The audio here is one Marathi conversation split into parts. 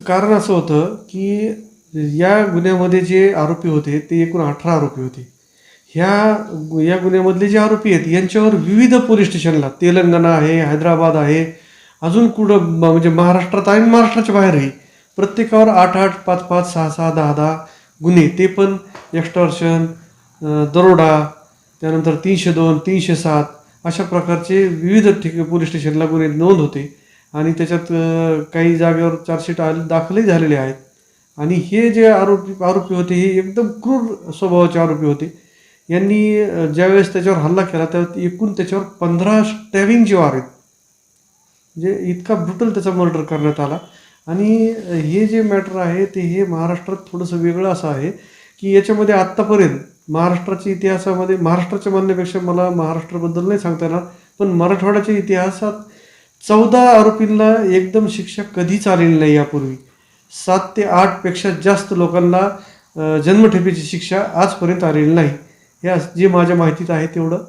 कारण असं होतं की या गुन्ह्यामध्ये जे आरोपी होते ते एकूण 18 आरोपी होते. या गुन्ह्यामधले जे आरोपी आहेत यांच्यावर विविध पोलीस स्टेशनला तेलंगणा आहे, हैदराबाद आहे, अजून कुठं म्हणजे महाराष्ट्रात आहे आणि महाराष्ट्राच्या बाहेरही प्रत्येकावर 8-8, 5-5, 6-6, 10-10 गुन्हे, ते पण एक्स्टॉर्शन, दरोडा, त्यानंतर 302, 307 अशा प्रकारचे विविध पोलीस स्टेशनला गुन्हे नोंद होते आणि त्याच्यात काही जागेवर चार्जशीट दाखलही झालेले आहेत. आणि हे जे आरोपी होते हे एकदम क्रूर स्वभावाचे आरोपी होते. यांनी ज्यावेळेस त्याच्यावर हल्ला केला त्यावेळेस एकूण त्याच्यावर 15 स्टॅबिंगचे वार आहेत. म्हणजे इतका ब्रुटल त्याचा मर्डर करण्यात आला. आणि हे जे मॅटर आहे ते हे महाराष्ट्रात थोडंसं वेगळं असं आहे की याच्यामध्ये आत्तापर्यंत महाराष्ट्राच्या इतिहासामध्ये, महाराष्ट्राच्या म्हणण्यापेक्षा मला महाराष्ट्राबद्दल नाही सांगता येणार, पण मराठवाड्याच्या इतिहासात 14 आरोपींना एकदम शिक्षा कधीच आलेली नाही यापूर्वी. 7 ते 8 पेक्षा जास्त लोकांना जन्मठेपेची शिक्षा आजपर्यंत आलेली नाही. हे जे माझ्या माहितीत आहे तेवढं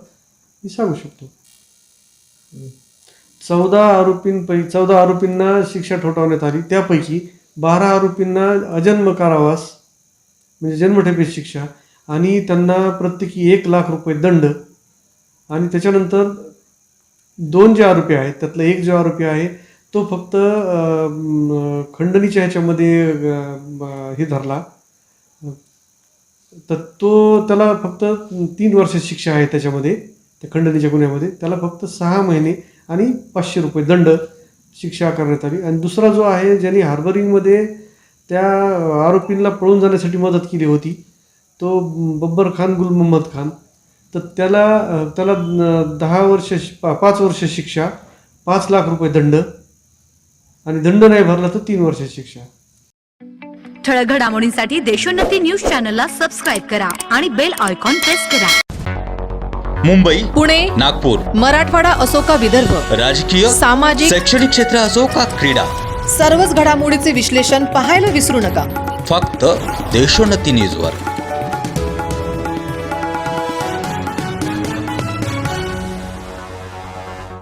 मी सांगू शकतो. 14 आरोपींना शिक्षा ठोठावण्यात आली. त्यापैकी 12 आरोपींना अजन्म कारावास म्हणजे जन्मठेपेची शिक्षा आणि त्यांना प्रत्येकी 1 लाख रुपये दंड. आणि त्याच्यानंतर 2 जे आरोपी आहेत त्यातला एक जो आरोपी आहे तो फक्त खंडणीच्या ह्याच्यामध्ये हे धरला, तर त्याला फक्त 3 वर्ष शिक्षा आहे त्याच्यामध्ये, त्या खंडणीच्या गुन्ह्यामध्ये त्याला फक्त 6 महिने आणि 500 रुपये दंड शिक्षा करण्यात आली. आणि दुसरा जो आहे ज्यांनी हार्बरिंगमध्ये त्या आरोपींना पळून जाण्यासाठी मदत केली होती तो बब्बर खान, गुल मोहम्मद खान, तर त्याला 5 वर्ष शिक्षा, 5 लाख रुपये दंड आणि दंड नाही भरला तर 3 वर्ष शिक्षा. ठळक घडामोडींसाठी देशोन्नती न्यूज चॅनलला सबस्क्राईब करा आणि बेल आयकॉन प्रेस करा. मुंबई, पुणे, नागपूर, मराठवाडा असो का विदर्भ, राजकीय, सामाजिक, शैक्षणिक क्षेत्र असो का क्रीडा, सर्वच घडामोडीचे विश्लेषण पाहायला विसरू नका. फक्त देशोन्नती न्यूजवर.